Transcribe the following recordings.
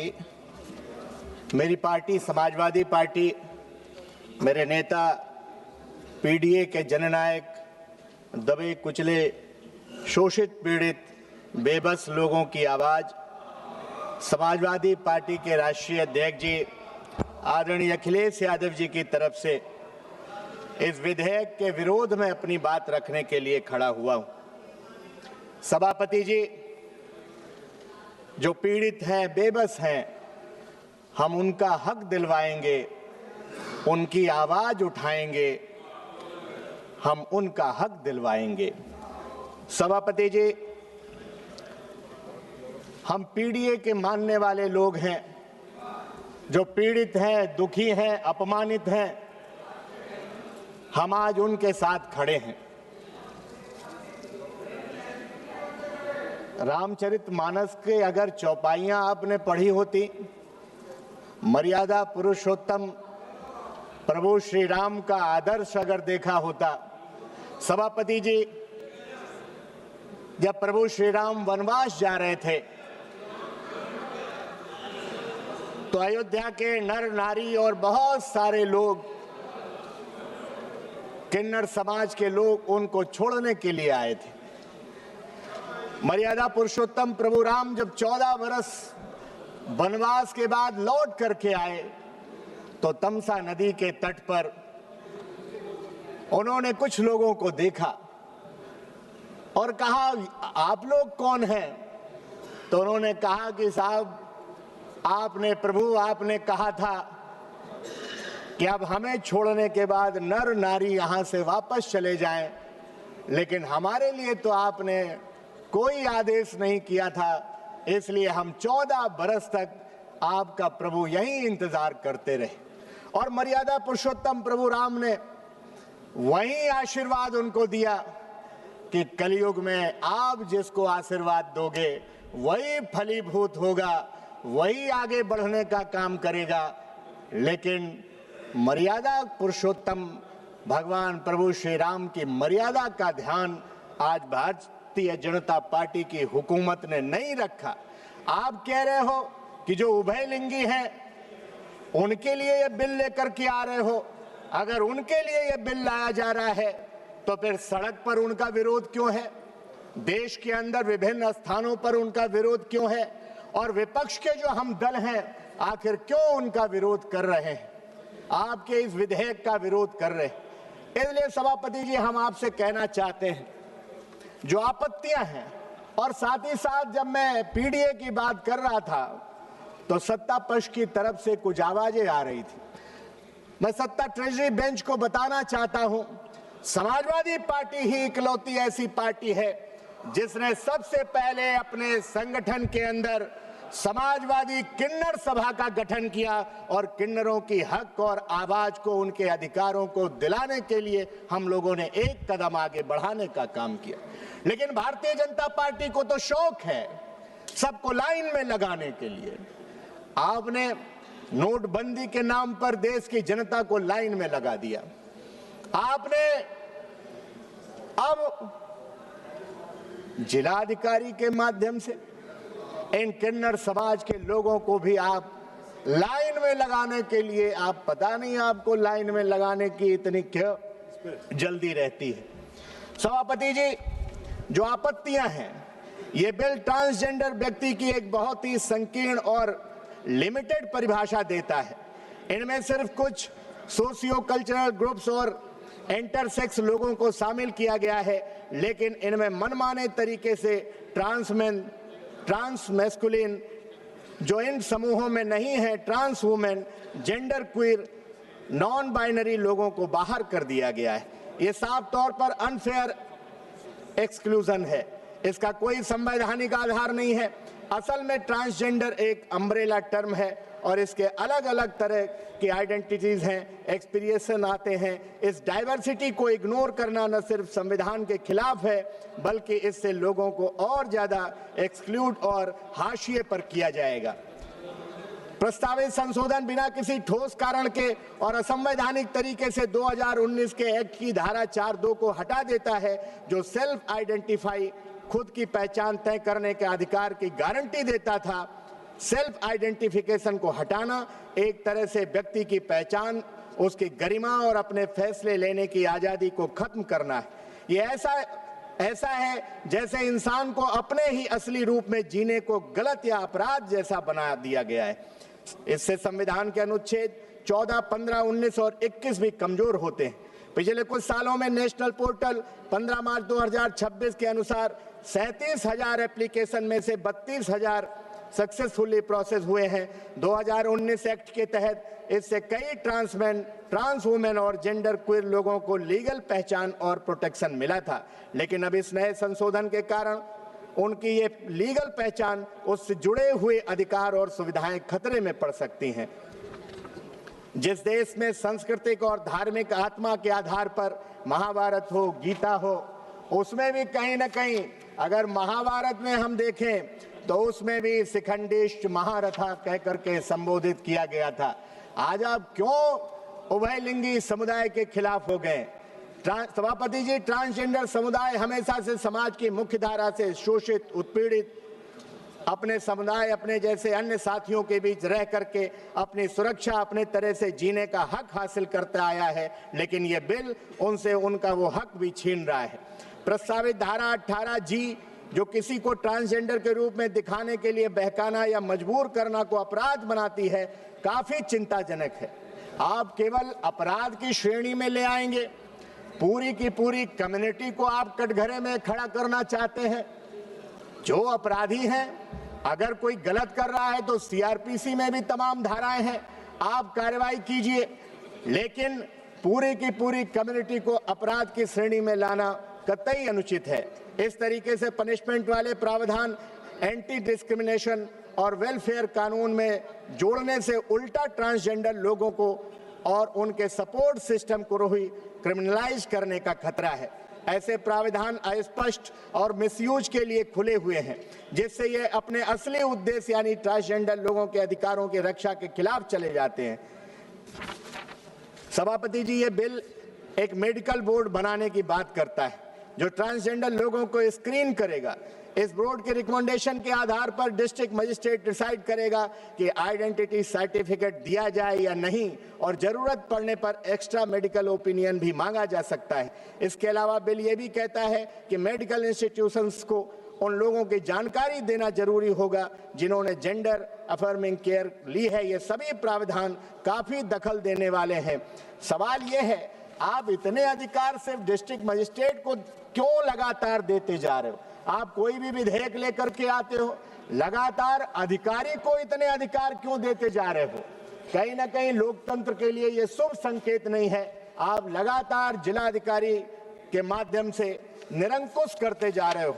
जी, मेरी party Samajwadi party, मेरे नेता पीडीए के जननायक, दबे कुचले, शोषित पीड़ित बेबस लोगों की आवाज, समाजवादी पार्टी के राष्ट्रीय अध्यक्ष जी आदरणीय अखिलेश यादव जी की तरफ से इस विधेयक के विरोध में अपनी बात रखने के लिए खड़ा हुआ हूं। सभापति जी, जो पीड़ित हैं, बेबस हैं, हम उनका हक दिलवाएंगे, उनकी आवाज उठाएंगे, हम उनका हक दिलवाएंगे। सभापति जी, हम पीडीए के मानने वाले लोग हैं, जो पीड़ित हैं, दुखी हैं, अपमानित हैं, हम आज उनके साथ खड़े हैं। रामचरितमानस के अगर चौपाइयां आपने पढ़ी होती, मर्यादा पुरुषोत्तम प्रभु श्री राम का आदर्श अगर देखा होता, सभापति जी, जब प्रभु श्री राम वनवास जा रहे थे तो अयोध्या के नर नारी और बहुत सारे लोग, किन्नर समाज के लोग उनको छोड़ने के लिए आए थे। मर्यादा पुरुषोत्तम प्रभु राम जब 14 वर्ष वनवास के बाद लौट करके आए तो तमसा नदी के तट पर उन्होंने कुछ लोगों को देखा और कहा, आप लोग कौन हैं? तो उन्होंने कहा कि साहब, आपने कहा था कि अब हमें छोड़ने के बाद नर नारी यहां से वापस चले जाएं, लेकिन हमारे लिए तो आपने कोई आदेश नहीं किया था, इसलिए हम 14 बरस तक आपका प्रभु यहीं इंतजार करते रहे। और मर्यादा पुरुषोत्तम प्रभु राम ने वही आशीर्वाद उनको दिया कि कलयुग में आप जिसको आशीर्वाद दोगे वही फलीभूत होगा, वही आगे बढ़ने का काम करेगा। लेकिन मर्यादा पुरुषोत्तम भगवान प्रभु श्री राम की मर्यादा का ध्यान आज भारतीय जनता पार्टी की हुकूमत ने नहीं रखा। आप कह रहे हो कि जो उभयलिंगी हैं उनके लिए ये बिल लेकर के आ रहे हो। अगर उनके लिए ये बिल लाया जा रहा है तो फिर सड़क पर उनका विरोध क्यों है? देश के अंदर विभिन्न स्थानों पर उनका विरोध क्यों है? और विपक्ष के जो हम दल हैं, आखिर क्यों उनका विरोध कर रहे हैं? आपके इस विधेयक का विरोध कर रहे हैं। इसलिए सभापति जी, हम आपसे कहना चाहते हैं, जो आपत्तियां हैं, और साथ ही साथ जब मैं पीडीए की बात कर रहा था तो सत्ता पक्ष की तरफ से कुछ आवाजें आ रही थी। मैं सत्ता ट्रेजरी बेंच को बताना चाहता हूं, समाजवादी पार्टी ही इकलौती ऐसी पार्टी है जिसने सबसे पहले अपने संगठन के अंदर समाजवादी किन्नर सभा का गठन किया और किन्नरों की हक और आवाज को, उनके अधिकारों को दिलाने के लिए हम लोगों ने एक कदम आगे बढ़ाने का काम किया। लेकिन भारतीय जनता पार्टी को तो शौक है सबको लाइन में लगाने के लिए। आपने नोटबंदी के नाम पर देश की जनता को लाइन में लगा दिया। आपने अब जिलाधिकारी के माध्यम से इन किन्नर समाज के लोगों को भी आप लाइन में लगाने के लिए, आप पता नहीं आपको लाइन में लगाने की इतनी क्यों जल्दी रहती है। सभापति जी, जो आपत्तियां हैं, ये बिल ट्रांसजेंडर व्यक्ति की एक बहुत ही संकीर्ण और लिमिटेड परिभाषा देता है। इनमें सिर्फ कुछ सोशियो कल्चरल ग्रुप्स और इंटरसेक्स लोगों को शामिल किया गया है, लेकिन इनमें मनमाने तरीके से ट्रांस मैस्कुलिन जो इन समूहों में नहीं है, trans women, gender queer, non binary लोगों को बाहर कर दिया गया है। ये साफ तौर पर अनफेयर एक्सक्लूजन है, इसका कोई संवैधानिक आधार नहीं है। असल में ट्रांसजेंडर एक अम्ब्रेला टर्म है और इसके अलग अलग तरह की आइडेंटिटीज हैं, एक्सपीरियंस आते हैं। इस डाइवर्सिटी को इग्नोर करना न सिर्फ संविधान के खिलाफ है, बल्कि इससे लोगों को और ज्यादा एक्सक्लूड और हाशिए पर किया जाएगा। प्रस्तावित संशोधन बिना किसी ठोस कारण के और असंवैधानिक तरीके से 2019 के एक्ट की धारा 4(2) को हटा देता है, जो सेल्फ आइडेंटिफाई, खुद की पहचान तय करने के अधिकार की गारंटी देता था। सेल्फ आइडेंटिफिकेशन को हटाना, एक तरह से व्यक्ति की पहचान, उसकी गरिमा और अपने फैसले लेने की आजादी को खत्म करना है। ये ऐसा है जैसे इंसान को अपने ही असली रूप में जीने को गलत या अपराध जैसा बना दिया गया है। इससे संविधान के अनुच्छेद 14, 15, 19 और 21 भी कमजोर होते हैं। पिछले कुछ सालों में नेशनल पोर्टल 15 मार्च 2026 के अनुसार 37,000 एप्लीकेशन में से 32,000 सक्सेसफुली प्रोसेस हुए हैं। 2019 एक्ट के तहत इससे कई ट्रांसमैन, ट्रांस वुमेन और जेंडर क्वीर लोगों को लीगल पहचान और प्रोटेक्शन मिला था, लेकिन अब इस नए संशोधन के कारण उनकी ये लीगल पहचान, उससे जुड़े हुए अधिकार और सुविधाएं खतरे में पड़ सकती हैं। जिस देश में सांस्कृतिक और धार्मिक आत्मा के आधार पर महाभारत हो, गीता हो, उसमें भी कहीं न कहीं, अगर महाभारत में हम देखें तो उसमें भी शिखंडिष्ट महारथा कह करके संबोधित किया गया था। आज आप क्यों उभयलिंगी समुदाय के खिलाफ हो गए? सभापति जी, ट्रांसजेंडर समुदाय हमेशा से समाज की मुख्य धारा से शोषित, उत्पीड़ित, अपने समुदाय, अपने जैसे अन्य साथियों के बीच रह करके अपनी सुरक्षा, अपने तरह से जीने का हक हासिल करता आया है, लेकिन ये बिल उनसे उनका वो हक भी छीन रहा है। प्रस्तावित धारा 18G, जो किसी को ट्रांसजेंडर के रूप में दिखाने के लिए बहकाना या मजबूर करना को अपराध बनाती है, काफी चिंताजनक है। आप केवल अपराध की श्रेणी में ले आएंगे, पूरी की पूरी कम्युनिटी को आप कटघरे में खड़ा करना चाहते हैं। जो अपराधी हैं, अगर कोई गलत कर रहा है तो CRPC में भी तमाम धाराएं हैं, आप कार्रवाई कीजिए, लेकिन पूरी की पूरी कम्युनिटी को अपराध की श्रेणी में लाना कतई अनुचित है। इस तरीके से पनिशमेंट वाले प्रावधान एंटी डिस्क्रिमिनेशन और वेलफेयर कानून में जोड़ने से उल्टा ट्रांसजेंडर लोगों को और उनके सपोर्ट सिस्टम को ही क्रिमिनलाइज करने का खतरा है। ऐसे प्रावधान अस्पष्ट और मिसयूज के लिए खुले हुए हैं, जिससे ये अपने असली उद्देश्य यानी ट्रांसजेंडर लोगों के अधिकारों की रक्षा के खिलाफ चले जाते हैं। सभापति जी, ये बिल एक मेडिकल बोर्ड बनाने की बात करता है, जो ट्रांसजेंडर लोगों को स्क्रीन करेगा। इस बोर्ड के रिकमेंडेशन के आधार पर डिस्ट्रिक्ट मजिस्ट्रेट डिसाइड करेगा कि आइडेंटिटी सर्टिफिकेट दिया जाए या नहीं, और जरूरत पड़ने पर एक्स्ट्रा मेडिकल ओपिनियन भी मांगा जा सकता है। इसके अलावा बिल ये भी कहता है कि मेडिकल इंस्टीट्यूशंस को उन लोगों की जानकारी देना जरूरी होगा जिन्होंने जेंडर अफर्मिंग केयर ली है। ये सभी प्रावधान काफी दखल देने वाले हैं। सवाल ये है, आप इतने अधिकार सिर्फ डिस्ट्रिक्ट मजिस्ट्रेट को क्यों लगातार देते जा रहे हो? आप कोई भी विधेयक लेकर के आते हो, लगातार अधिकारी को इतने अधिकार क्यों देते जा रहे हो? कहीं ना कहीं लोकतंत्र के लिए ये शुभ संकेत नहीं है। आप लगातार जिलाधिकारी के माध्यम से निरंकुश करते जा रहे हो।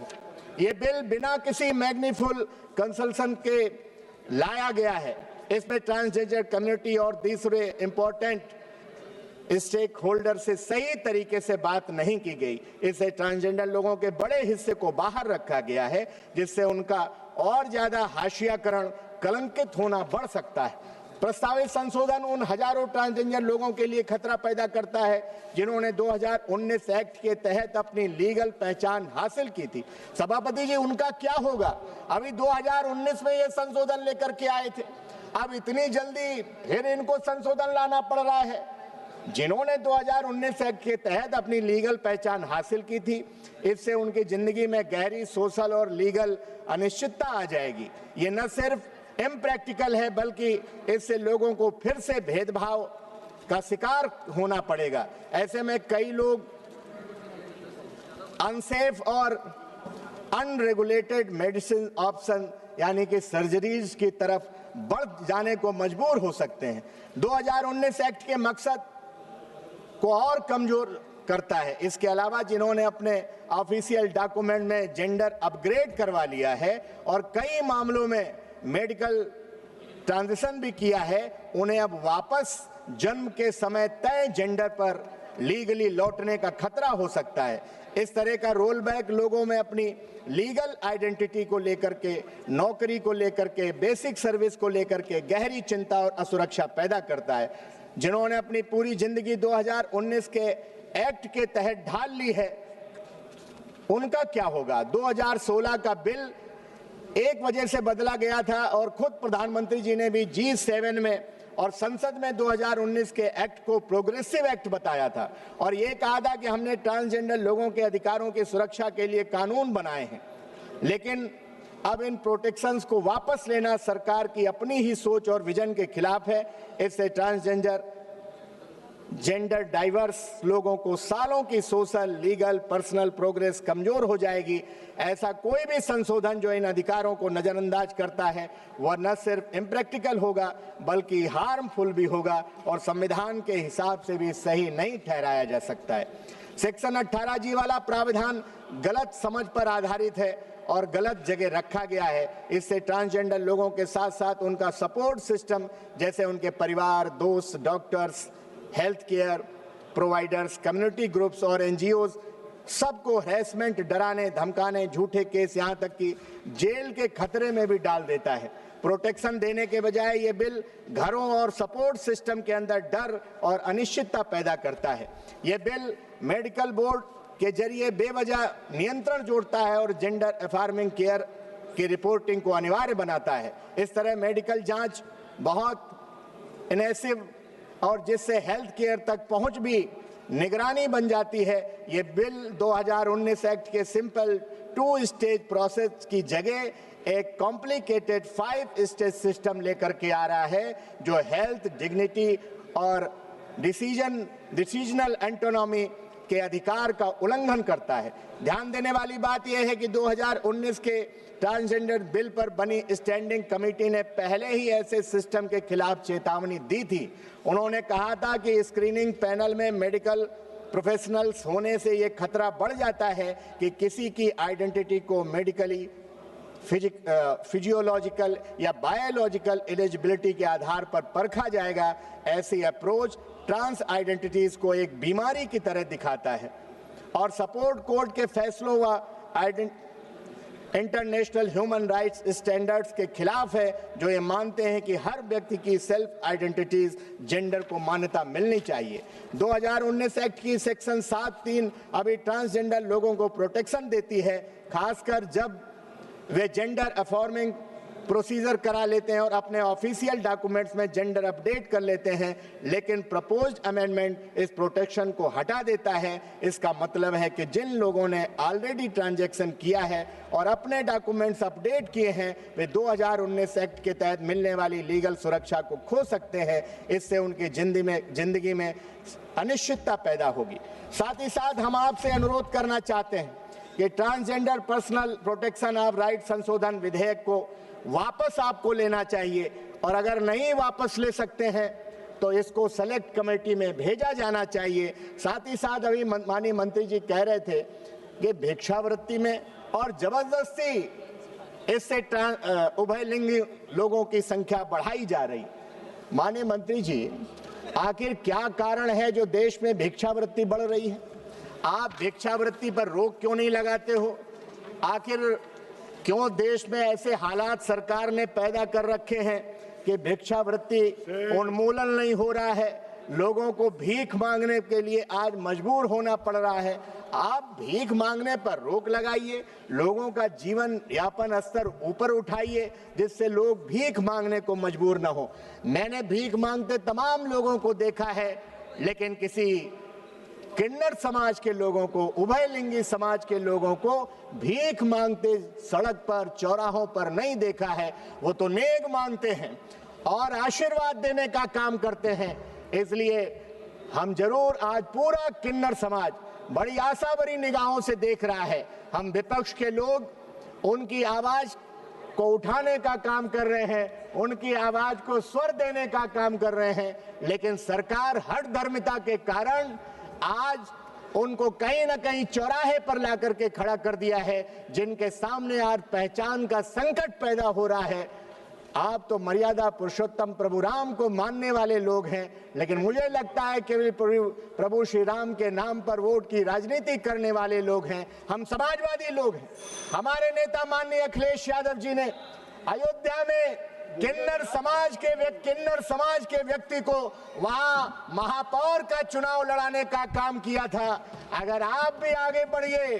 ये बिल बिना किसी मैग्नीफुल कंसल्टेशन के लाया गया है। इसमें ट्रांसजेंडर कम्युनिटी और दूसरे इंपॉर्टेंट स्टेक होल्डर से सही तरीके से बात नहीं की गई। इससे ट्रांसजेंडर लोगों के बड़े हिस्से को बाहर रखा गया है, जिससे उनका और ज्यादा हाशियाकरण, कलंकित होना बढ़ सकता है। प्रस्तावित संशोधन उन हजारों ट्रांसजेंडर लोगों के लिए खतरा पैदा करता है जिन्होंने 2019 एक्ट के तहत अपनी लीगल पहचान हासिल की थी। सभापति जी, उनका क्या होगा? अभी 2019 में ये संशोधन लेकर के आए थे, अब इतनी जल्दी फिर इनको संशोधन लाना पड़ रहा है। जिन्होंने 2019 एक्ट के तहत अपनी लीगल पहचान हासिल की थी, इससे उनकी जिंदगी में गहरी सोशल और लीगल अनिश्चितता आ जाएगी। ये न सिर्फ इम्प्रैक्टिकल है, बल्कि इससे लोगों को फिर से भेदभाव का शिकार होना पड़ेगा। ऐसे में कई लोग अनसेफ और अनरेगुलेटेड मेडिसिन ऑप्शन यानी कि सर्जरीज की तरफ बढ़ जाने को मजबूर हो सकते हैं। 2019 एक्ट के मकसद को और कमजोर करता है। इसके अलावा जिन्होंने अपने ऑफिशियल डॉक्यूमेंट में जेंडर अपग्रेड करवा लिया है और कई मामलों में मेडिकल ट्रांजिशन भी किया है, उन्हें अब वापस जन्म के समय तय जेंडर पर लीगली लौटने का खतरा हो सकता है। इस तरह का रोल बैक लोगों में अपनी लीगल आइडेंटिटी को लेकर के, नौकरी को लेकर के, बेसिक सर्विस को लेकर के गहरी चिंता और असुरक्षा पैदा करता है। जिन्होंने अपनी पूरी जिंदगी 2019 के एक्ट के तहत ढाल ली है, उनका क्या होगा? 2016 का बिल एक वजह से बदला गया था और खुद प्रधानमंत्री जी ने भी G7 में और संसद में 2019 के एक्ट को प्रोग्रेसिव एक्ट बताया था और ये कहा था कि हमने ट्रांसजेंडर लोगों के अधिकारों की सुरक्षा के लिए कानून बनाए हैं। लेकिन अब इन प्रोटेक्शंस को वापस लेना सरकार की अपनी ही सोच और विजन के खिलाफ है। इससे ट्रांसजेंडर जेंडर डाइवर्स लोगों को सालों की सोशल, लीगल, पर्सनल प्रोग्रेस कमजोर हो जाएगी। ऐसा कोई भी संशोधन जो इन अधिकारों को नजरअंदाज करता है वह न सिर्फ इम्प्रैक्टिकल होगा बल्कि हार्मफुल भी होगा और संविधान के हिसाब से भी सही नहीं ठहराया जा सकता है। सेक्शन 18G वाला प्रावधान गलत समझ पर आधारित है और गलत जगह रखा गया है। इससे ट्रांसजेंडर लोगों के साथ साथ उनका सपोर्ट सिस्टम जैसे उनके परिवार, दोस्त, doctors, health care providers, community groups और NGOs सबको हैरेसमेंट, डराने, धमकाने, झूठे केस, यहाँ तक कि जेल के खतरे में भी डाल देता है। प्रोटेक्शन देने के बजाय ये बिल घरों और सपोर्ट सिस्टम के अंदर डर और अनिश्चितता पैदा करता है। ये बिल मेडिकल बोर्ड के जरिए बेवजह नियंत्रण जोड़ता है और जेंडर अफार्मिंग केयर की रिपोर्टिंग को अनिवार्य बनाता है। इस तरह मेडिकल जांच बहुत इनवेसिव और जिससे हेल्थ केयर तक पहुंच भी निगरानी बन जाती है। ये बिल 2019 एक्ट के सिंपल 2 स्टेज प्रोसेस की जगह एक कॉम्प्लिकेटेड 5 स्टेज सिस्टम लेकर के आ रहा है जो हेल्थ, डिग्निटी और डिसीजनल ऑटोनॉमी के अधिकार का उल्लंघन करता है। ध्यान देने वाली बात यह है कि 2019 के ट्रांसजेंडर बिल पर बनी स्टैंडिंग कमेटी ने पहले ही ऐसे सिस्टम के खिलाफ चेतावनी दी थी। उन्होंने कहा था कि स्क्रीनिंग पैनल में मेडिकल प्रोफेशनल्स होने से ये खतरा बढ़ जाता है कि किसी की आइडेंटिटी को मेडिकली, फिजियोलॉजिकल या बायोलॉजिकल एलिजिबिलिटी के आधार पर परखा जाएगा। ऐसी अप्रोच ट्रांस आइडेंटिटीज को एक बीमारी की तरह दिखाता है और सपोर्ट कोर्ट के फैसलों व इंटरनेशनल ह्यूमन राइट्स स्टैंडर्ड्स के खिलाफ है जो ये मानते हैं कि हर व्यक्ति की सेल्फ आइडेंटिटीज जेंडर को मान्यता मिलनी चाहिए। 2019 एक्ट की सेक्शन 7(3) अभी ट्रांसजेंडर लोगों को प्रोटेक्शन देती है, खासकर जब वे जेंडर अफॉर्मिंग प्रोसीजर करा लेते हैं और अपने ऑफिशियल डॉक्यूमेंट्स में जेंडर अपडेट कर लेते हैं। लेकिन प्रपोज्ड अमेंडमेंट इस प्रोटेक्शन को हटा देता है। इसका मतलब है कि जिन लोगों ने ऑलरेडी ट्रांजैक्शन किया है और अपने डॉक्यूमेंट्स अपडेट किए हैं वे 2019 एक्ट के तहत मिलने वाली लीगल सुरक्षा को खो सकते हैं। इससे उनकी जिंदगी में अनिश्चितता पैदा होगी। साथ ही साथ हम आपसे अनुरोध करना चाहते हैं कि transgender personal protection of right संशोधन विधेयक को वापस आपको लेना चाहिए और अगर नहीं वापस ले सकते हैं तो इसको सेलेक्ट कमेटी में भेजा जाना चाहिए। साथ ही साथ अभी माननीय मंत्री जी कह रहे थे कि भिक्षावृत्ति में और जबरदस्ती इससे उभयलिंगी लोगों की संख्या बढ़ाई जा रही। माननीय मंत्री जी, आखिर क्या कारण है जो देश में भिक्षावृत्ति बढ़ रही है? आप भिक्षावृत्ति पर रोक क्यों नहीं लगाते हो? आखिर क्यों देश में ऐसे हालात सरकार ने पैदा कर रखे हैं कि भिक्षावृत्ति उन्मूलन नहीं हो रहा है, लोगों को भीख मांगने के लिए आज मजबूर होना पड़ रहा है? आप भीख मांगने पर रोक लगाइए, लोगों का जीवन यापन स्तर ऊपर उठाइए जिससे लोग भीख मांगने को मजबूर न हो। मैंने भीख मांगते तमाम लोगों को देखा है, लेकिन किसी किन्नर समाज के लोगों को, उभयलिंगी समाज के लोगों को भीख मांगते सड़क पर, चौराहों पर नहीं देखा है। वो तो नेक मांगते हैं और आशीर्वाद देने का काम करते हैं। इसलिए हम जरूर, आज पूरा किन्नर समाज बड़ी आशा भरी निगाहों से देख रहा है। हम विपक्ष के लोग उनकी आवाज को उठाने का काम कर रहे हैं, उनकी आवाज को स्वर देने का काम कर रहे हैं, लेकिन सरकार हठधर्मिता के कारण आज उनको कहीं ना कहीं चौराहे पर ला करके खड़ा कर दिया है, जिनके सामने आज पहचान का संकट पैदा हो रहा है। आप तो मर्यादा पुरुषोत्तम प्रभु राम को मानने वाले लोग हैं, लेकिन मुझे लगता है कि प्रभु श्री राम के नाम पर वोट की राजनीति करने वाले लोग हैं। हम समाजवादी लोग हैं। हमारे नेता माननीय अखिलेश यादव जी ने अयोध्या में किन्नर समाज के व्यक्ति को वहां महापौर का चुनाव लड़ाने का काम किया था। अगर आप भी आगे बढ़िए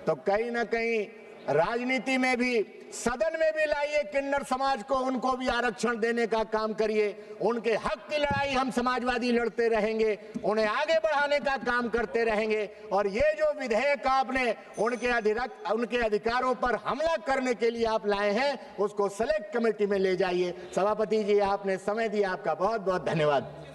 तो कहीं ना कहीं राजनीति में भी सदन में भी लाइए किन्नर समाज को, उनको भी आरक्षण देने का काम करिए। उनके हक की लड़ाई हम समाजवादी लड़ते रहेंगे, उन्हें आगे बढ़ाने का काम करते रहेंगे। और ये जो विधेयक आपने उनके अधिकारों पर हमला करने के लिए आप लाए हैं, उसको सेलेक्ट कमेटी में ले जाइए। सभापति जी, आपने समय दिया, आपका बहुत बहुत धन्यवाद।